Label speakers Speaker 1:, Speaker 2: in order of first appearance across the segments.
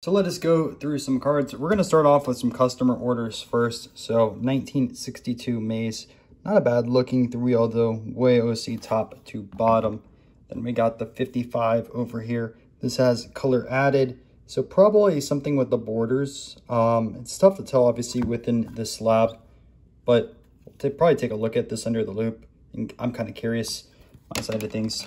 Speaker 1: So let us go through some cards. We're going to start off with some customer orders first. So 1962 Maze, not a bad looking 3-0 though, way OC top to bottom. Then we got the 55 over here. This has color added, so probably something with the borders. It's tough to tell obviously within this slab, but we'll probably take a look at this under the loop. I'm kind of curious my side of things.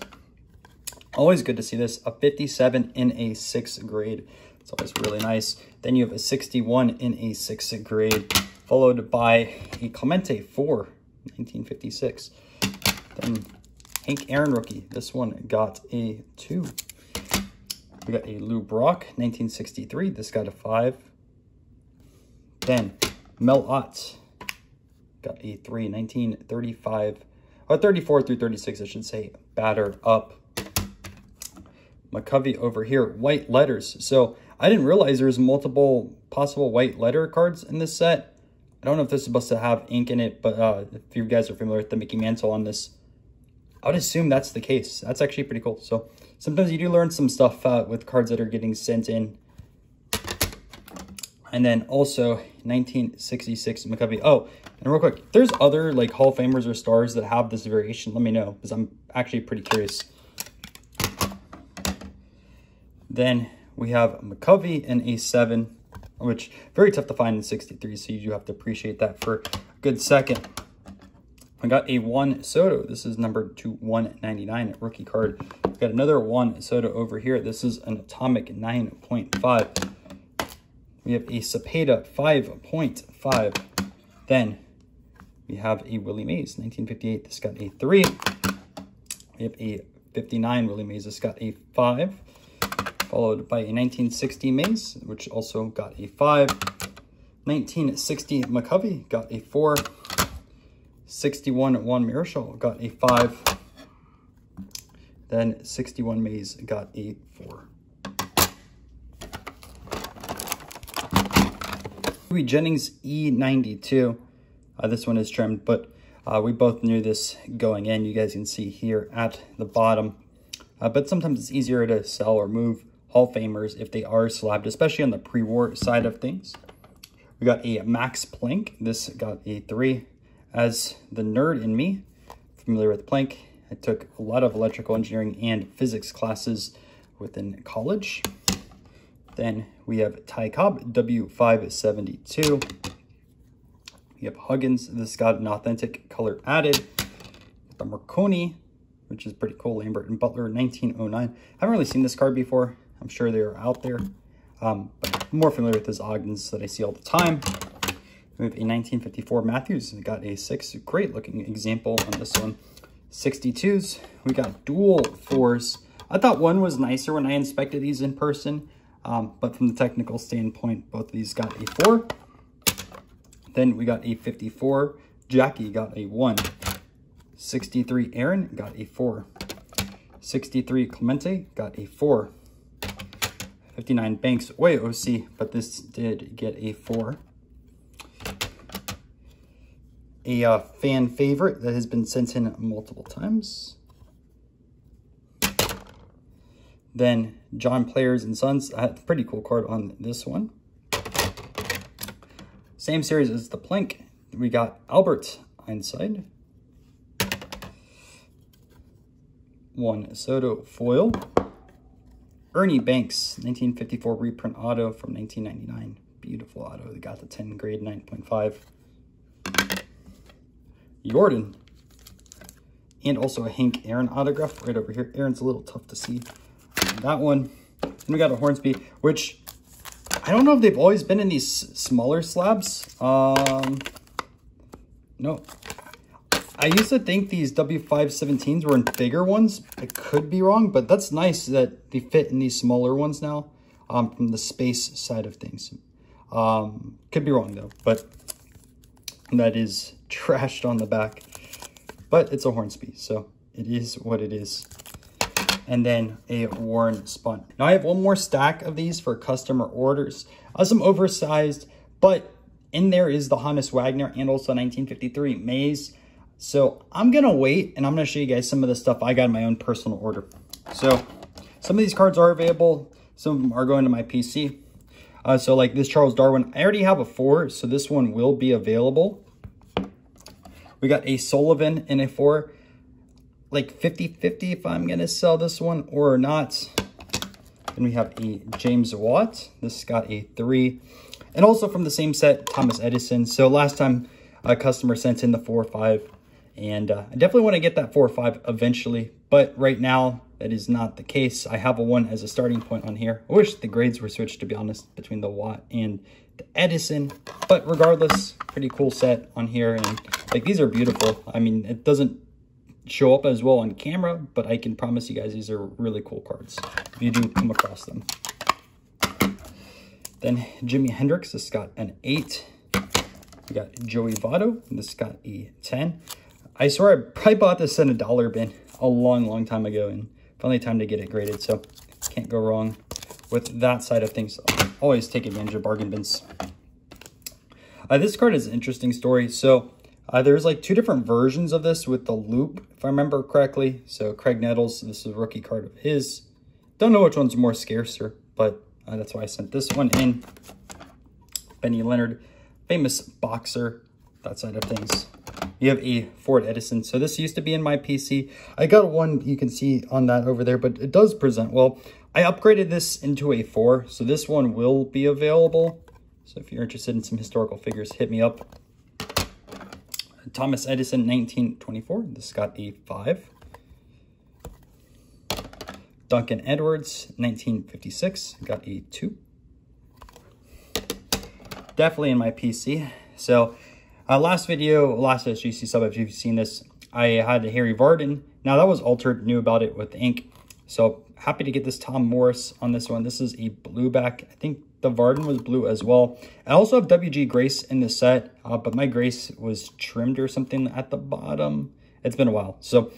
Speaker 1: Always good to see this, a 57 in a 6th grade. It's always really nice. Then you have a 61 in a 6th grade, followed by a Clemente 4, 1956. Then Hank Aaron rookie. This one got a 2. We got a Lou Brock, 1963. This got a 5. Then Mel Ott got a 3, 1935. Or 34 through 36, I should say. Batter up. McCovey over here, white letters. So I didn't realize there was multiple possible white letter cards in this set. I don't know if this is supposed to have ink in it, but if you guys are familiar with the Mickey Mantle on this, I would assume that's the case. That's actually pretty cool. So sometimes you do learn some stuff with cards that are getting sent in. And then also 1966 McCovey. Oh, and real quick, if there's other like Hall of Famers or stars that have this variation, let me know, because I'm actually pretty curious. Then we have McCovey in a 7, which very tough to find in 63, so you do have to appreciate that for a good second. I got a 1 Soto. This is number 2/199 rookie card. We got another 1 Soto over here. This is an Atomic 9.5. We have a Cepeda 5.5. Then we have a Willie Mays 1958. This got a 3. We have a 59 Willie Mays. This got a 5. Followed by a 1960 Mays, which also got a 5. 1960 McCovey got a 4. 61 Juan Marichal got a 5. Then 61 Mays got a 4. Louis Jennings E92. This one is trimmed, but we both knew this going in. You guys can see here at the bottom. But sometimes it's easier to sell or move Hall of Famers if they are slabbed, especially on the pre-war side of things. We got a Max Planck. This got a 3. As the nerd in me, familiar with Planck, I took a lot of electrical engineering and physics classes within college. Then we have Ty Cobb, W572. We have Huggins. This got an authentic color added. The Marconi, which is pretty cool. Lambert and Butler, 1909. Haven't really seen this card before. I'm sure they are out there. But I'm more familiar with his Ogdens that I see all the time. We have a 1954 Matthews. We got a 6. Great looking example on this one. 62s. We got dual 4s. I thought one was nicer when I inspected these in person. But from the technical standpoint, both of these got a 4. Then we got a 54. Jackie got a 1. 63 Aaron got a 4. 63 Clemente got a 4. 59 Banks, way OC, but this did get a 4. A fan favorite that has been sent in multiple times. Then John Players and Sons, a pretty cool card on this one. Same series as the Planck. We got Albert Einstein. 1 Soto foil. Ernie Banks, 1954 reprint auto from 1999. Beautiful auto. They got the 10 grade 9.5. Jordan. And also a Hank Aaron autograph right over here. Aaron's a little tough to see. That one. And we got a Hornsby, which I don't know if they've always been in these smaller slabs. No. I used to think these W517s were in bigger ones. I could be wrong, but that's nice that they fit in these smaller ones now from the space side of things. Could be wrong, though, but that is trashed on the back. But it's a Hornsby, so it is what it is. And then a Warren Spun. Now, I have one more stack of these for customer orders. Some oversized, but in there is the Honus Wagner and also 1953 Maze. So I'm going to wait, and I'm going to show you guys some of the stuff I got in my own personal order. So some of these cards are available. Some of them are going to my PC. So like this Charles Darwin, I already have a 4, so this one will be available. We got a Sullivan in a 4, like 50-50 if I'm going to sell this one or not. Then we have a James Watt. This got a 3. And also from the same set, Thomas Edison. So last time a customer sent in the 4-5. And I definitely want to get that 4-5 eventually. But right now, that is not the case. I have a 1 as a starting point on here. I wish the grades were switched, to be honest, between the Watt and the Edison. But regardless, pretty cool set on here. And like, these are beautiful. I mean, it doesn't show up as well on camera, but I can promise you guys these are really cool cards if you do come across them. Then Jimi Hendrix, this got an 8. We got Joey Votto, this got a 10. I swear I probably bought this in a dollar bin a long time ago, and finally time to get it graded, so can't go wrong with that side of things. Always take advantage of bargain bins. This card is an interesting story. So there's like 2 different versions of this with the loop, if I remember correctly. So Craig Nettles, this is a rookie card of his. Don't know which one's more scarcer, but that's why I sent this one in. Benny Leonard, famous boxer, that side of things. You have a Ford Edison. So this used to be in my PC. I got one, you can see on that over there, but it does present well. I upgraded this into a 4, so this one will be available. So if you're interested in some historical figures, hit me up. Thomas Edison, 1924. This got a 5. Duncan Edwards, 1956. Got a 2. Definitely in my PC. So last video, last SGC sub, if you've seen this, I had Harry Vardon. Now that was altered, knew about it with ink. So happy to get this Tom Morris on this one. This is a blue back. I think the Vardon was blue as well. I also have WG Grace in the set, but my Grace was trimmed or something at the bottom. It's been a while. So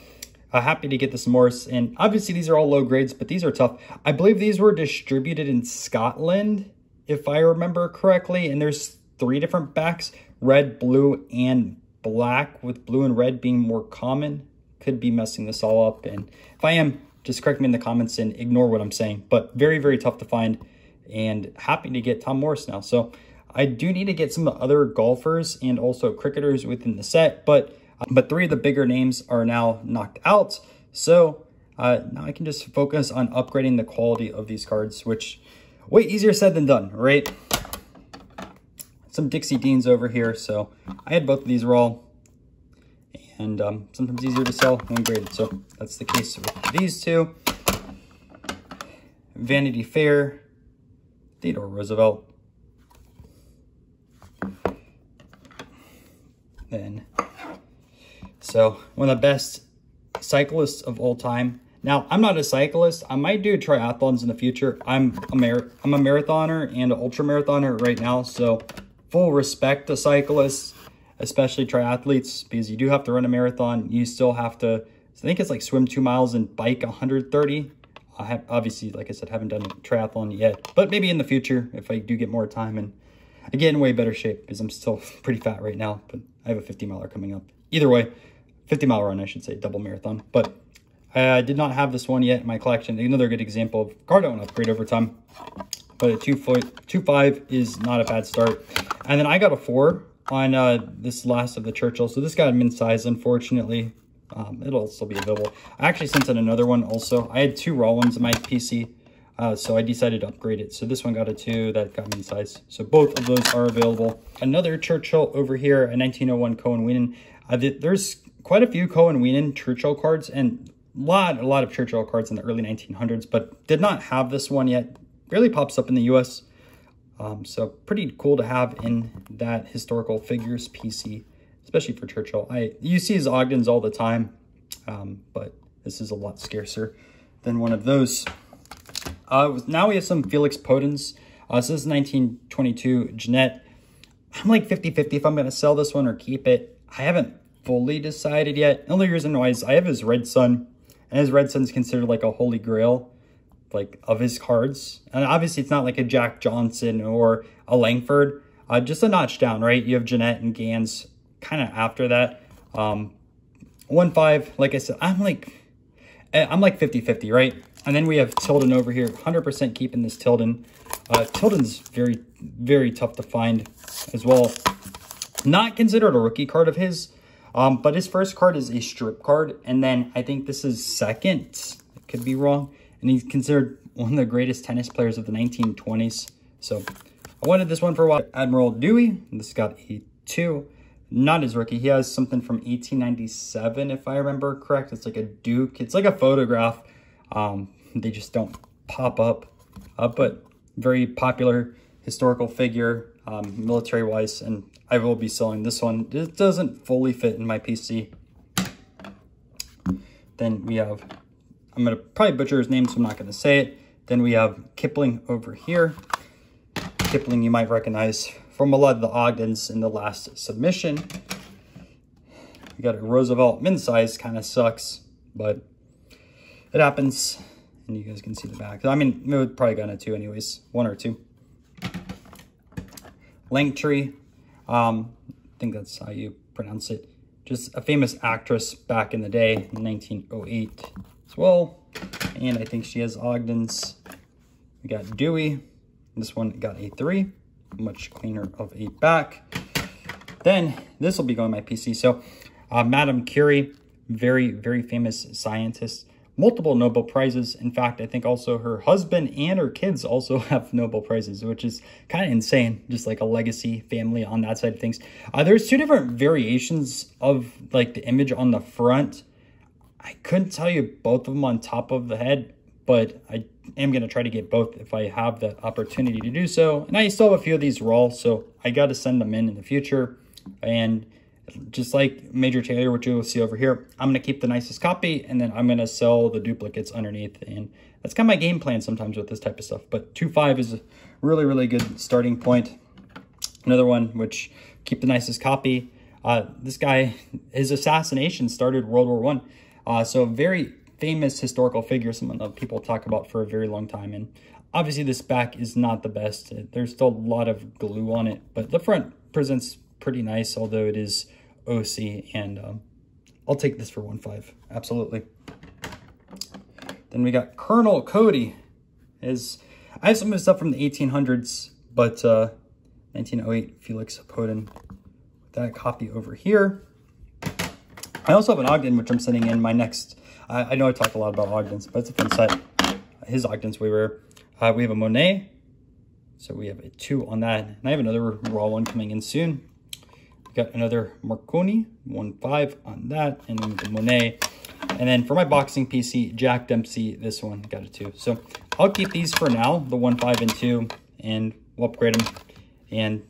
Speaker 1: happy to get this Morris. And obviously these are all low grades, but these are tough. I believe these were distributed in Scotland, if I remember correctly. And there's 3 different backs, red, blue, and black, with blue and red being more common. Could be messing this all up. And if I am, just correct me in the comments and ignore what I'm saying. But very tough to find. And happy to get Tom Morris now. So I do need to get some other golfers and also cricketers within the set, but 3 of the bigger names are now knocked out. So now I can just focus on upgrading the quality of these cards, which way easier said than done, right? Some Dixie Deans over here. So I had both of these raw, and sometimes easier to sell when graded. So that's the case with these 2. Vanity Fair, Theodore Roosevelt. Then, so one of the best cyclists of all time. Now, I'm not a cyclist. I might do triathlons in the future. I'm a marathoner and an ultra marathoner right now. So full respect to cyclists, especially triathletes, because you do have to run a marathon. You still have to, I think it's like swim 2 miles and bike 130. I have, obviously, like I said, haven't done a triathlon yet, but maybe in the future if I do get more time and I get in way better shape, because I'm still pretty fat right now, but I have a 50-miler coming up. Either way, 50-mile run, I should say, double marathon. But I did not have this one yet in my collection. Another good example of card I want to upgrade over time. But a 2.5 is not a bad start. And then I got a 4 on this last of the Churchill. So this got a min size, unfortunately. It'll still be available. I actually sent in another one also. I had 2 raw ones in my PC, so I decided to upgrade it. So this one got a 2, that got min size. So both of those are available. Another Churchill over here, a 1901 Cohen Weenan. There's quite a few Cohen Weenan Churchill cards, and a lot of Churchill cards in the early 1900s, but did not have this one yet. Barely pops up in the US. So pretty cool to have in that historical figures PC, especially for Churchill. You see his Ogdens all the time, but this is a lot scarcer than one of those. Now we have some Felix Podens. So this is 1922 Jeanette. I'm like 50-50 if I'm going to sell this one or keep it. I haven't fully decided yet. The only reason why is I have his Red Sun, and his Red Sun's considered like a holy grail, like, of his cards. And obviously it's not like a Jack Johnson or a Langford, just a notch down, right? You have Jeanette and Gans kind of after that. 1.5, like I said, I'm like 50-50, right? And then we have Tilden over here, 100% keeping this Tilden. Tilden's very, very tough to find as well. Not considered a rookie card of his, but his first card is a strip card. And then I think this is second. I could be wrong. And he's considered one of the greatest tennis players of the 1920s. So I wanted this one for a while. Admiral Dewey. This got a 2. Not his rookie. He has something from 1897, if I remember correct. It's like a Duke. It's like a photograph. They just don't pop up. But very popular historical figure, military-wise. And I will be selling this one. It doesn't fully fit in my PC. Then we have, I'm going to probably butcher his name, so I'm not going to say it. Then we have Kipling over here. Kipling you might recognize from a lot of the Ogdens in the last submission. We got a Roosevelt min size, kind of sucks, but it happens. And you guys can see the back. I mean, it would probably gone a 2 anyways, 1 or 2. Langtree, I think that's how you pronounce it. Just a famous actress back in the day, in 1908 as well. And I think she has Ogdens. We got Dewey. This one got a 3. Much cleaner of a back. Then this will be going on my PC. So Madame Curie, very, very famous scientist, multiple Nobel Prizes. In fact, I think also her husband and her kids also have Nobel Prizes, which is kind of insane. Just like a legacy family on that side of things. There's 2 different variations of like the image on the front. I couldn't tell you both of them on top of the head, but I am going to try to get both if I have the opportunity to do so. And I still have a few of these raw, so I got to send them in the future. And just like Major Taylor, which you'll see over here, I'm going to keep the nicest copy, and then I'm going to sell the duplicates underneath. And that's kind of my game plan sometimes with this type of stuff. But 2.5 is a really, really good starting point. Another one, which keep the nicest copy. This guy, his assassination started World War I. So very famous historical figure, someone that people talk about for a very long time. And obviously this back is not the best. There's still a lot of glue on it, but the front presents pretty nice, although it is OC, and I'll take this for 1.5. Absolutely. Then we got Colonel Cody. I have some of his stuff from the 1800s, but 1908 Felix Podin. That copy over here. I also have an Ogden, which I'm sending in my next. I know I talk a lot about Ogdens, but it's a fun set. His Ogden's way rare. We have a Monet, so we have a 2 on that. And I have another raw one coming in soon. We got another Marconi, 1.5 on that, and then the Monet. And then for my boxing PC, Jack Dempsey, this one got a 2. So I'll keep these for now, the 1.5 and 2, and we'll upgrade them. And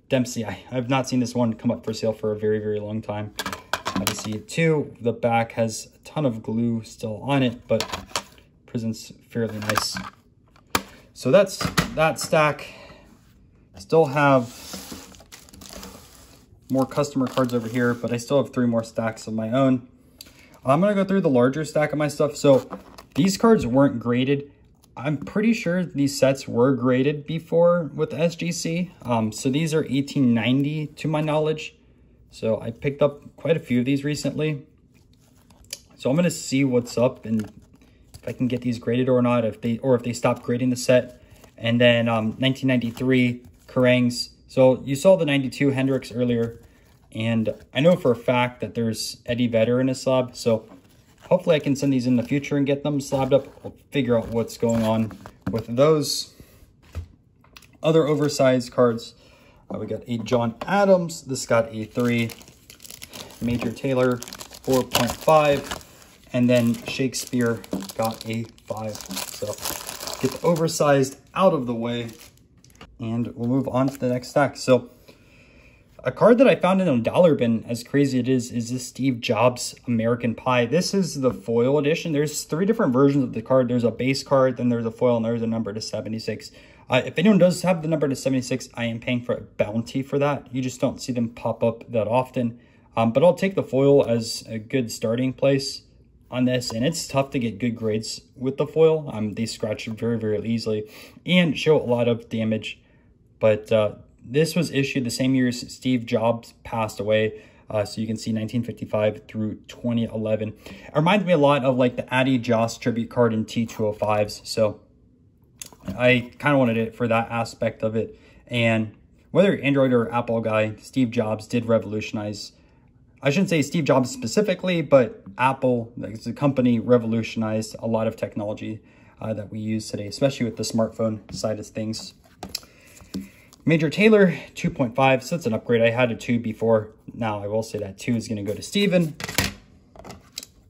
Speaker 1: Dempsey, I have not seen this one come up for sale for a very, very long time. Obviously, 2, the back has a ton of glue still on it, but presents fairly nice. So that's that stack. Still have more customer cards over here, but I still have 3 more stacks of my own. I'm going to go through the larger stack of my stuff. So these cards weren't graded. I'm pretty sure these sets were graded before with SGC. So these are 1890 to my knowledge. So I picked up quite a few of these recently. So I'm going to see what's up and if I can get these graded or not, if they stop grading the set. And then 1993 Kerangs. So you saw the 92 Hendricks earlier, and I know for a fact that there's Eddie Vedder in a slab. So hopefully I can send these in the future and get them slabbed up. I'll figure out what's going on with those. Other oversized cards. We got a John Adams. This got a 3. Major Taylor, 4.5. And then Shakespeare got a 5. So get the oversized out of the way. And we'll move on to the next stack. So a card that I found in a dollar bin, as crazy it is this Steve Jobs American Pie. This is the foil edition. There's 3 different versions of the card. There's a base card, then there's a foil, and there's a number to 76. If anyone does have the number to 76, I am paying for a bounty for that. You just don't see them pop up that often. But I'll take the foil as a good starting place on this. And it's tough to get good grades with the foil. They scratch very, very easily and show a lot of damage. But this was issued the same year as Steve Jobs passed away. So you can see 1955 through 2011. It reminds me a lot of like the Addy Joss tribute card in T205s. So I kind of wanted it for that aspect of it. And whether you're Android or Apple guy, Steve Jobs did revolutionize. I shouldn't say Steve Jobs specifically, but Apple, as a company, revolutionized a lot of technology that we use today, especially with the smartphone side of things. Major Taylor, 2.5, so it's an upgrade. I had a 2 before. Now I will say that 2 is going to go to Steven.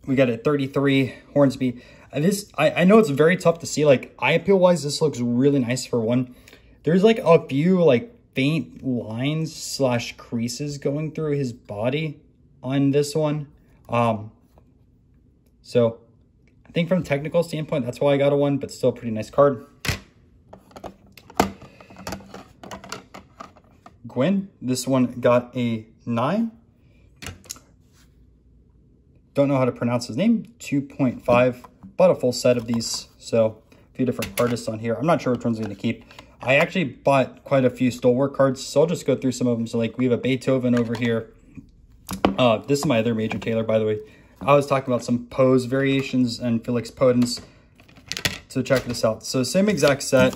Speaker 1: We got a 33 Hornsby. I know it's very tough to see. Like, eye appeal wise, this looks really nice for one. There's like a few like faint lines slash creases going through his body on this one. So I think from a technical standpoint, that's why I got a 1, but still a pretty nice card. Gwen, this one got a 9. Don't know how to pronounce his name. 2.5. Bought a full set of these, so a few different artists on here. I'm not sure which one's going to keep. I actually bought quite a few Stolwork cards, so I'll just go through some of them. So like we have a Beethoven over here. This is my other Major Taylor, by the way. I was talking about some pose variations and Felix Potens. So check this out. So same exact set.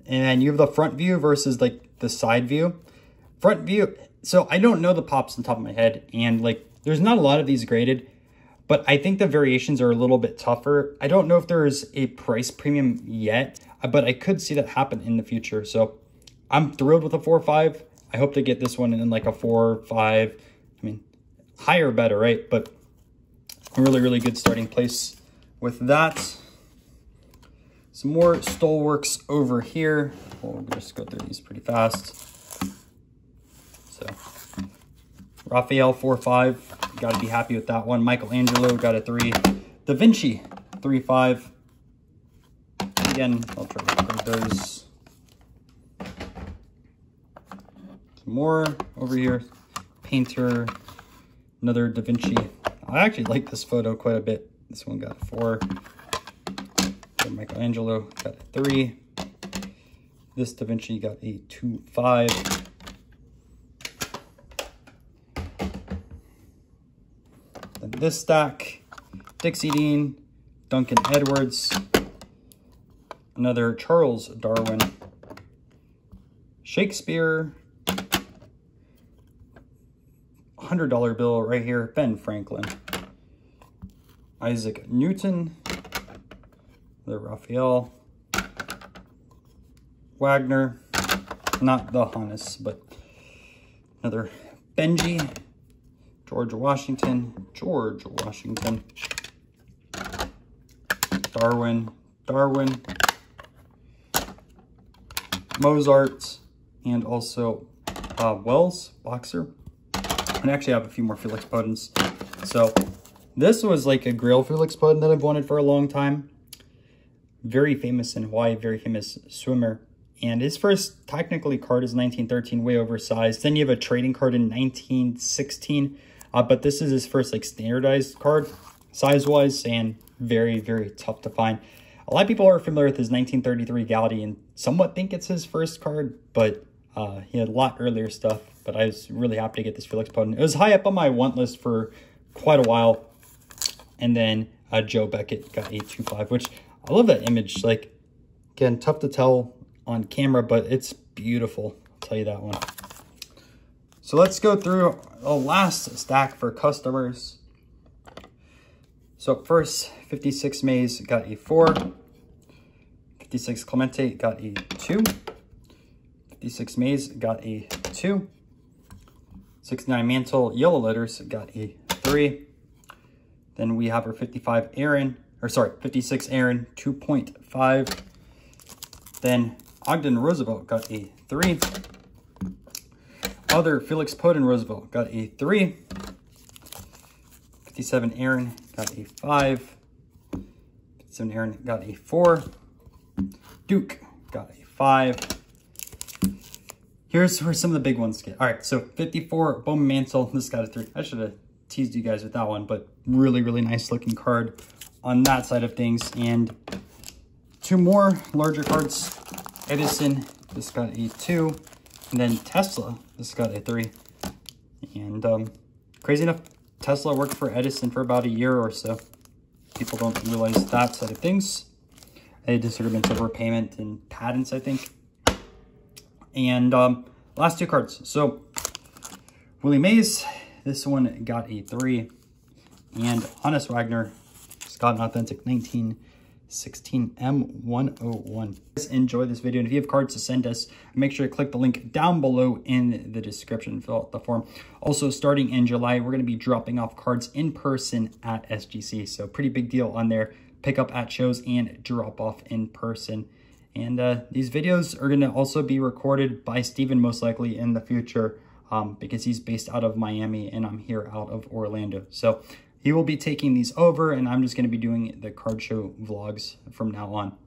Speaker 1: And you have the front view versus like the side view. Front view, so I don't know the pops on top of my head, and like there's not a lot of these graded, but I think the variations are a little bit tougher. I don't know if there is a price premium yet, but I could see that happen in the future. So I'm thrilled with a 4.5. I hope to get this one in like a 4.5. I mean, higher better, right? But a really, really good starting place with that. Some more Stolworks over here. We'll just go through these pretty fast. So Raphael 4.5, got to be happy with that one. Michelangelo got a 3. Da Vinci 3.5. Again, I'll try to grab those. Some more over here. Painter, another Da Vinci. I actually like this photo quite a bit. This one got a 4. Michelangelo got a 3. This Da Vinci got a 2.5. Then this stack, Dixie Dean, Duncan Edwards, another Charles Darwin, Shakespeare, $100 bill right here, Ben Franklin, Isaac Newton, the Raphael, Wagner, not the Honus, but another Benji, George Washington, Darwin, Mozart, and also Wells, boxer. And actually I have a few more Felix Potens. So this was like a Grail Felix Poten that I've wanted for a long time. Very famous in Hawaii, very famous swimmer. And his first technically card is 1913, way oversized. Then you have a trading card in 1916. But this is his first like standardized card, size-wise, and very, very tough to find. A lot of people are familiar with his 1933 Galaxy and somewhat think it's his first card, but he had a lot earlier stuff. But I was really happy to get this Felix Poten. It was high up on my want list for quite a while. And then Joe Beckett got a 2.5, which I love that image. Like, again, tough to tell on camera, but it's beautiful. I'll tell you that one. So let's go through the last stack for customers. So first, 56 Mays got a 4. 56 Clemente got a 2. 56 Mays got a 2. 69 Mantle Yellow Letters got a 3. Then we have our 55 Aaron, or sorry, 56 Aaron, 2.5. Then Ogden Roosevelt got a 3. Other Felix Poten Roosevelt got a 3. 57 Aaron got a 5. 57 Aaron got a 4. Duke got a 5. Here's where some of the big ones get. All right, so 54 Bowman Mantle. This got a 3. I should have teased you guys with that one, but really, really nice looking card on that side of things. And two more larger cards. Edison, this got a 2. And then Tesla, this got a 3. And crazy enough, Tesla worked for Edison for about a year or so. People don't realize that side of things. They had disagreements over payment and patents, I think. And last two cards. So Willie Mays, this one got a 3. And Honus Wagner, Scott an Authentic 1916 M101. Enjoy this video, and if you have cards to send us, make sure to click the link down below in the description, fill out the form. Also, starting in July, we're going to be dropping off cards in person at SGC, so pretty big deal on there. Pick up at shows and drop off in person. And these videos are going to also be recorded by Steven most likely in the future, because he's based out of Miami and I'm here out of Orlando. So he will be taking these over, and I'm just going to be doing the card show vlogs from now on.